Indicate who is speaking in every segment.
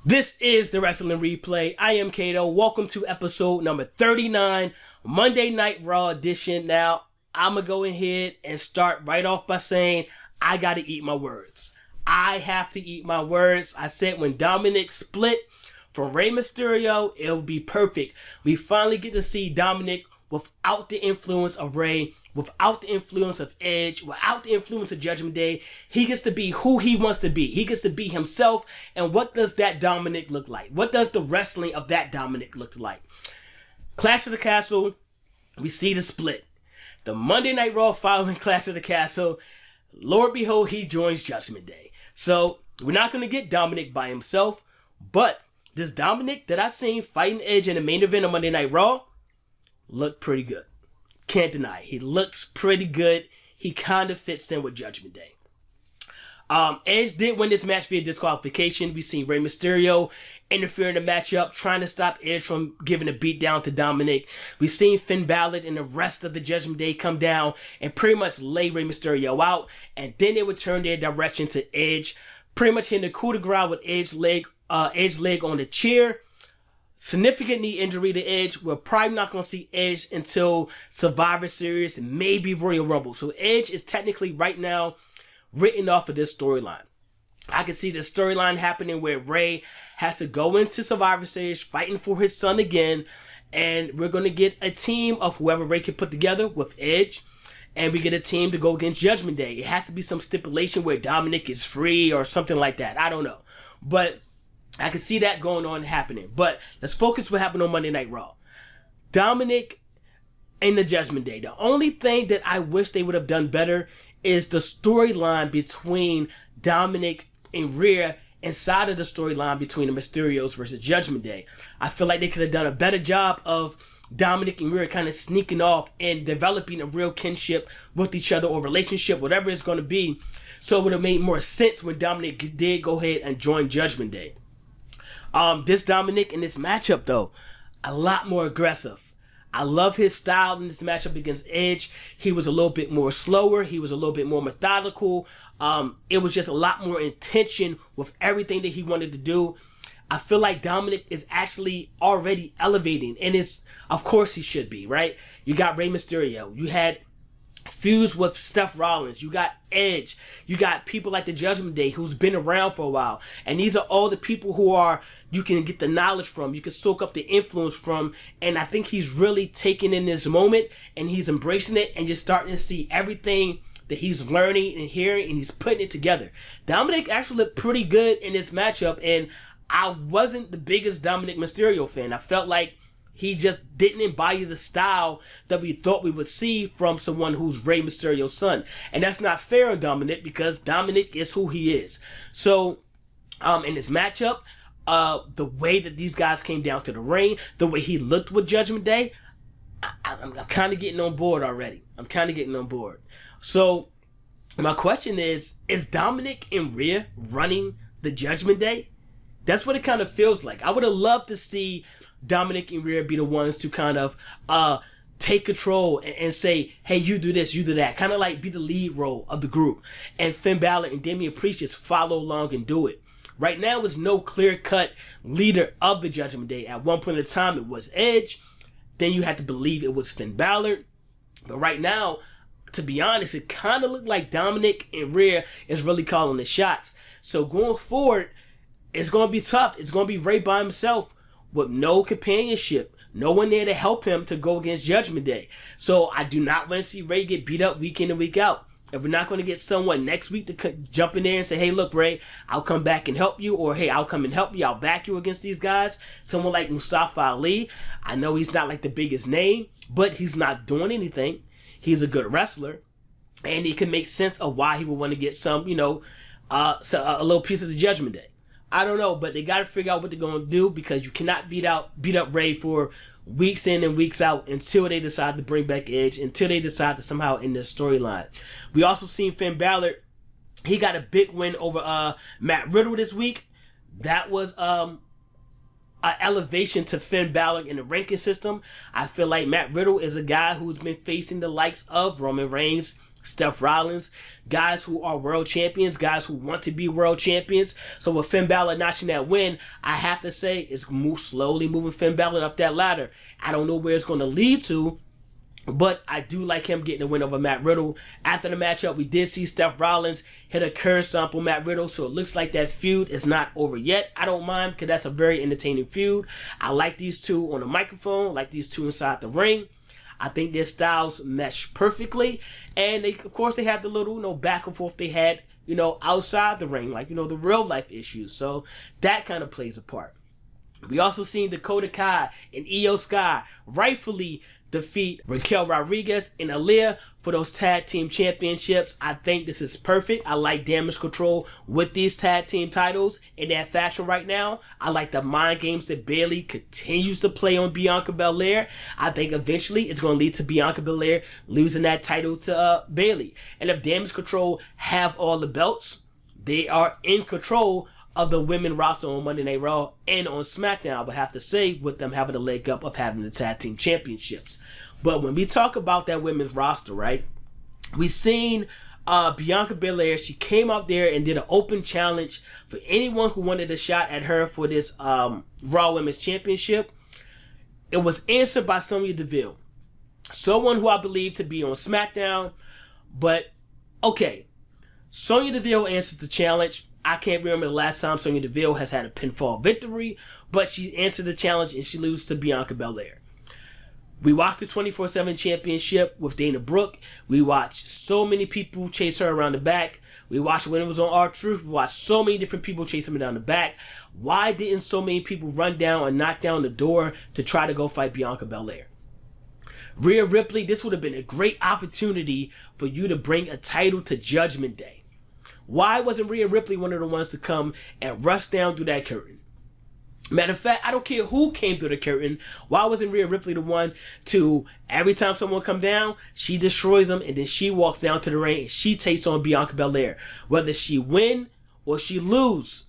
Speaker 1: This is the Wrestling Replay. I am Cato. Welcome to episode number 39, Monday Night Raw edition. Now, I'm going to go ahead and start right off by saying I got to eat my words. I have to eat my words. I said when Dominic split from Rey Mysterio, it would be perfect. We finally get to see Dominic without the influence of Rey, without the influence of Edge, without the influence of Judgment Day. He gets to be who he wants to be. He gets to be himself. And what does that Dominic look like? What does the wrestling of that Dominic look like? Clash of the Castle, we see the split. The Monday Night Raw following Clash of the Castle, Lord behold, he joins Judgment Day. So, we're not going to get Dominic by himself, but this Dominic that I seen fighting Edge in the main event of Monday Night Raw looked pretty good. Can't deny it. He looks pretty good. He kind of fits in with Judgment Day. Edge did win this match via disqualification. We seen Rey Mysterio interfere in the matchup, trying to stop Edge from giving a beat down to Dominic. We seen Finn Balor and the rest of the Judgment Day come down and pretty much lay Rey Mysterio out, and then they would turn their direction to Edge, pretty much hitting the coup de grace with Edge's leg on the chair. Significant knee injury to Edge. We're probably not going to see Edge until Survivor Series and maybe Royal Rumble. So Edge is technically right now written off of this storyline. I can see this storyline happening where Rey has to go into Survivor Series fighting for his son again. And we're going to get a team of whoever Rey can put together with Edge. And we get a team to go against Judgment Day. It has to be some stipulation where Dominic is free or something like that. I don't know. But I can see that going on happening. But let's focus what happened on Monday Night Raw. Dominic and the Judgment Day. The only thing that I wish they would have done better is the storyline between Dominic and Rhea inside of the storyline between the Mysterios versus Judgment Day. I feel like they could have done a better job of Dominic and Rhea kind of sneaking off and developing a real kinship with each other or relationship, whatever it's going to be. So it would have made more sense when Dominic did go ahead and join Judgment Day. This Dominic in this matchup, though, a lot more aggressive. I love his style in this matchup against Edge. He was a little bit more slower. He was a little bit more methodical. It was just a lot more intention with everything that he wanted to do. I feel like Dominic is actually already elevating, and of course he should be, right? You got Rey Mysterio. You had fused with Seth Rollins. You got Edge. You got people like the Judgment Day who's been around for a while. And these are all the people you can get the knowledge from. You can soak up the influence from. And I think he's really taking in this moment and he's embracing it and just starting to see everything that he's learning and hearing and he's putting it together. Dominic actually looked pretty good in this matchup, and I wasn't the biggest Dominik Mysterio fan. I felt like he just didn't embody the style that we thought we would see from someone who's Rey Mysterio's son. And that's not fair on Dominic because Dominic is who he is. So, in this matchup, the way that these guys came down to the ring, the way he looked with Judgment Day, I'm kind of getting on board already. I'm kind of getting on board. So, my question is Dominic and Rhea running the Judgment Day? That's what it kind of feels like. I would have loved to see Dominic and Rhea be the ones to kind of take control and say, hey, you do this, you do that. Kind of like be the lead role of the group. And Finn Balor and Damian Priest just follow along and do it. Right now, there's no clear-cut leader of the Judgment Day. At one point in time, it was Edge. Then you had to believe it was Finn Balor. But right now, to be honest, it kind of looked like Dominic and Rhea is really calling the shots. So going forward, it's going to be tough. It's going to be Rey by himself with no companionship, no one there to help him to go against Judgment Day. So I do not want to see Rey get beat up week in and week out. If we're not going to get someone next week to jump in there and say, hey, look, Rey, I'll come back and help you, or hey, I'll come and help you, I'll back you against these guys. Someone like Mustafa Ali, I know he's not like the biggest name, but he's not doing anything. He's a good wrestler, and it can make sense of why he would want to get some, a little piece of the Judgment Day. I don't know, but they got to figure out what they're going to do because you cannot beat up Rey for weeks in and weeks out until they decide to bring back Edge, until they decide to somehow end this storyline. We also seen Finn Balor. He got a big win over Matt Riddle this week. That was an elevation to Finn Balor in the ranking system. I feel like Matt Riddle is a guy who's been facing the likes of Roman Reigns Seth Rollins, guys who are world champions, guys who want to be world champions. So with Finn Balor notching that win, I have to say it's slowly moving Finn Balor up that ladder. I don't know where it's going to lead to, but I do like him getting a win over Matt Riddle. After the matchup, we did see Seth Rollins hit a curb stomp on Matt Riddle, so it looks like that feud is not over yet. I don't mind because that's a very entertaining feud. I like these two on the microphone, I like these two inside the ring. I think their styles mesh perfectly, and of course they had the little, back and forth they had, outside the ring, like, the real life issues. So that kind of plays a part. We also seen Dakota Kai and Io Sky rightfully defeat Raquel Rodriguez and Aaliyah for those tag team championships. I think this is perfect. I like damage control with these tag team titles in that fashion right now. I like the mind games that Bayley continues to play on Bianca Belair. I think eventually it's going to lead to Bianca Belair losing that title to Bayley. And if damage control have all the belts, they are in control of the women roster on Monday Night Raw and on SmackDown, but have to say with them having a leg up of having the tag team championships. But when we talk about that women's roster, right, we seen Bianca Belair. She came out there and did an open challenge for anyone who wanted a shot at her for this Raw Women's Championship. It was answered by Sonya DeVille, someone who I believe to be on SmackDown. But okay, Sonya DeVille answers the challenge. I can't remember the last time Sonya DeVille has had a pinfall victory, but she answered the challenge and she loses to Bianca Belair. We watched the 24/7 championship with Dana Brooke. We watched so many people chase her around the back. We watched when it was on R-Truth. We watched so many different people chase her down the back. Why didn't so many people run down and knock down the door to try to go fight Bianca Belair? Rhea Ripley, this would have been a great opportunity for you to bring a title to Judgment Day. Why wasn't Rhea Ripley one of the ones to come and rush down through that curtain? Matter of fact, I don't care who came through the curtain. Why wasn't Rhea Ripley the one to, every time someone come down, she destroys them and then she walks down to the ring and she takes on Bianca Belair. Whether she win or she lose,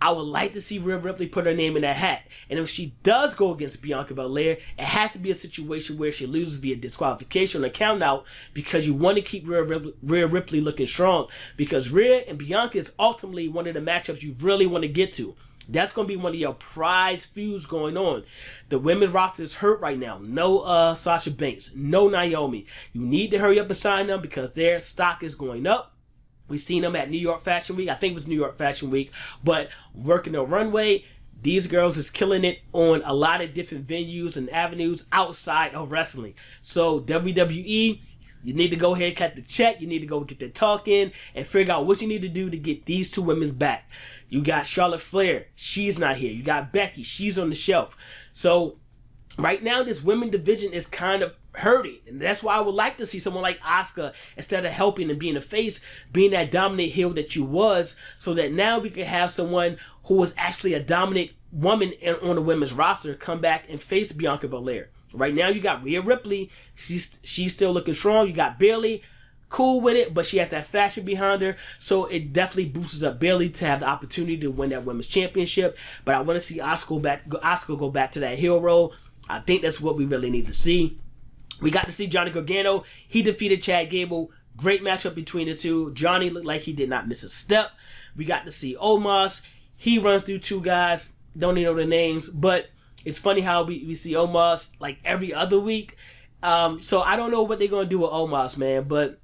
Speaker 1: I would like to see Rhea Ripley put her name in that hat. And if she does go against Bianca Belair, it has to be a situation where she loses via disqualification or count out, because you want to keep Rhea Ripley looking strong. Because Rhea and Bianca is ultimately one of the matchups you really want to get to. That's going to be one of your prize feuds going on. The women's roster is hurt right now. No Sasha Banks. No Naomi. You need to hurry up and sign them because their stock is going up. We've seen them at New York Fashion Week. I think it was New York Fashion Week. But working the runway, these girls is killing it on a lot of different venues and avenues outside of wrestling. So WWE, you need to go ahead, cut the check. You need to go get the talk in and figure out what you need to do to get these two women back. You got Charlotte Flair. She's not here. You got Becky. She's on the shelf. So right now, this women division is kind of hurting. And that's why I would like to see someone like Asuka, instead of helping and being a face, being that dominant heel that you was, so that now we can have someone who was actually a dominant woman on the women's roster come back and face Bianca Belair. Right now, you got Rhea Ripley. She's still looking strong. You got Bayley, cool with it, but she has that fashion behind her. So it definitely boosts up Bayley to have the opportunity to win that women's championship. But I want to see Asuka go back to that heel role. I think that's what we really need to see. We got to see Johnny Gargano. He defeated Chad Gable. Great matchup between the two. Johnny looked like he did not miss a step. We got to see Omos. He runs through two guys. Don't even know their names, but it's funny how we see Omos like every other week. So I don't know what they're going to do with Omos, man. But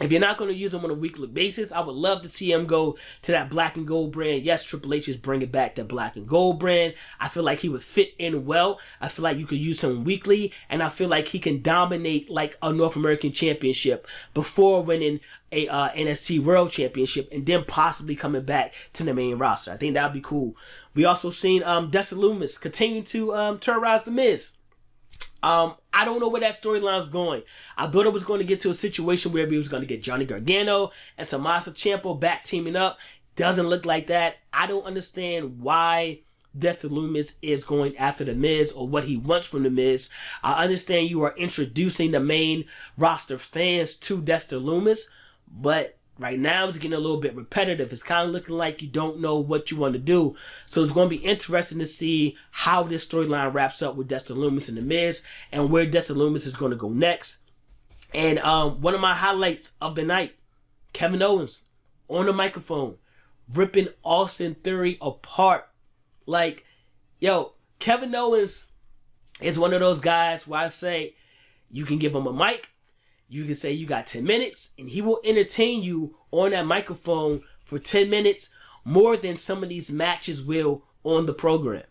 Speaker 1: if you're not going to use him on a weekly basis, I would love to see him go to that black and gold brand. Yes, Triple H is bringing back that black and gold brand. I feel like he would fit in well. I feel like you could use him weekly. And I feel like he can dominate like a North American Championship before winning a NXT World Championship and then possibly coming back to the main roster. I think that would be cool. We also seen Dexter Loomis continue to terrorize The Miz. I don't know where that storyline's going. I thought it was going to get to a situation where we was going to get Johnny Gargano and Tommaso Ciampa back teaming up. Doesn't look like that. I don't understand why Dexter Loomis is going after The Miz or what he wants from The Miz. I understand you are introducing the main roster fans to Dexter Loomis, but right now it's getting a little bit repetitive. It's kind of looking like you don't know what you want to do. So it's going to be interesting to see how this storyline wraps up with Dexter Loomis and The Miz and where Dexter Loomis is going to go next. And one of my highlights of the night, Kevin Owens on the microphone, ripping Austin Theory apart. Like, yo, Kevin Owens is one of those guys where I say, you can give him a mic, you can say you got 10 minutes, and he will entertain you on that microphone for 10 minutes more than some of these matches will on the program.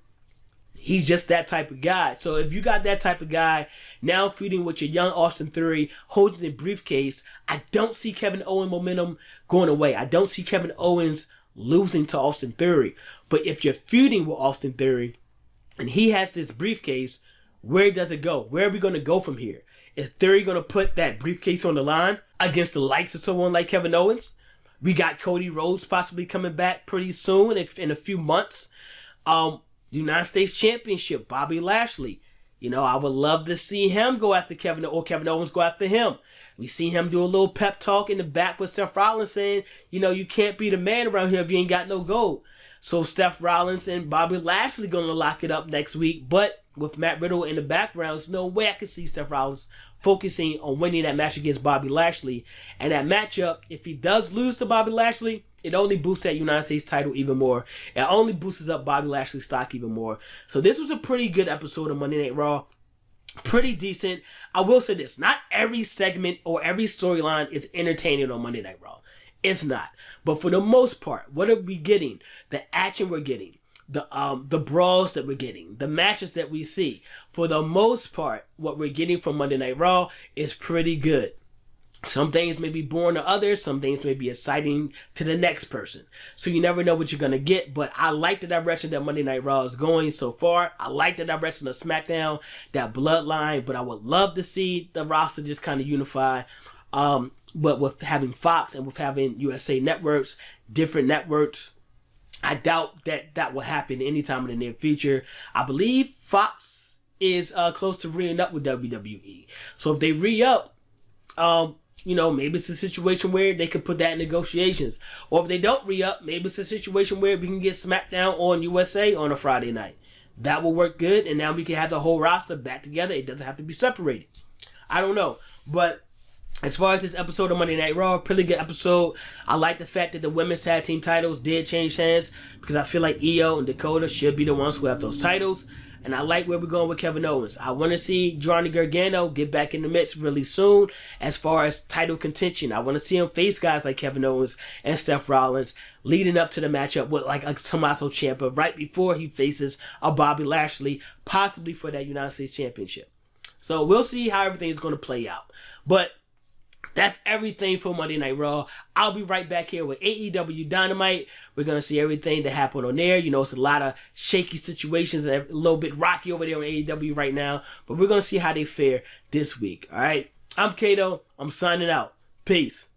Speaker 1: He's just that type of guy. So if you got that type of guy now feuding with your young Austin Theory, holding the briefcase, I don't see Kevin Owens momentum going away. I don't see Kevin Owens losing to Austin Theory. But if you're feuding with Austin Theory and he has this briefcase, where does it go? Where are we going to go from here? Is Theory going to put that briefcase on the line against the likes of someone like Kevin Owens? We got Cody Rhodes possibly coming back pretty soon in a few months. United States Championship, Bobby Lashley. You know, I would love to see him go after Kevin, or Kevin Owens go after him. We see him do a little pep talk in the back with Seth Rollins saying, you know, you can't be the man around here if you ain't got no gold. So Seth Rollins and Bobby Lashley going to lock it up next week. But with Matt Riddle in the background, there's no way I could see Seth Rollins focusing on winning that match against Bobby Lashley. And that matchup, if he does lose to Bobby Lashley, it only boosts that United States title even more. It only boosts up Bobby Lashley's stock even more. So this was a pretty good episode of Monday Night Raw. Pretty decent. I will say this. Not every segment or every storyline is entertaining on Monday Night Raw. It's not. But for the most part, what are we getting? The action we're getting. The brawls that we're getting. The matches that we see. For the most part, what we're getting from Monday Night Raw is pretty good. Some things may be boring to others. Some things may be exciting to the next person. So you never know what you're going to get. But I like the direction that Monday Night Raw is going so far. I like the direction of SmackDown, that bloodline. But I would love to see the roster just kind of unify. But with having Fox and with having USA networks, different networks, I doubt that will happen anytime in the near future. I believe Fox is close to re-up with WWE. So if they re-up, you know, maybe it's a situation where they could put that in negotiations. Or if they don't re-up, maybe it's a situation where we can get SmackDown on USA on a Friday night. That will work good, and now we can have the whole roster back together. It doesn't have to be separated. I don't know. But as far as this episode of Monday Night Raw, pretty good episode. I like the fact that the women's tag team titles did change hands, because I feel like Io and Dakota should be the ones who have those titles. And I like where we're going with Kevin Owens. I want to see Johnny Gargano get back in the mix really soon as far as title contention. I want to see him face guys like Kevin Owens and Seth Rollins leading up to the matchup with like a Tommaso Ciampa right before he faces a Bobby Lashley, possibly for that United States Championship. So we'll see how everything is going to play out. But that's everything for Monday Night Raw. I'll be right back here with AEW Dynamite. We're going to see everything that happened on there. You know, it's a lot of shaky situations and a little bit rocky over there on AEW right now. But we're going to see how they fare this week. All right. I'm Cato. I'm signing out. Peace.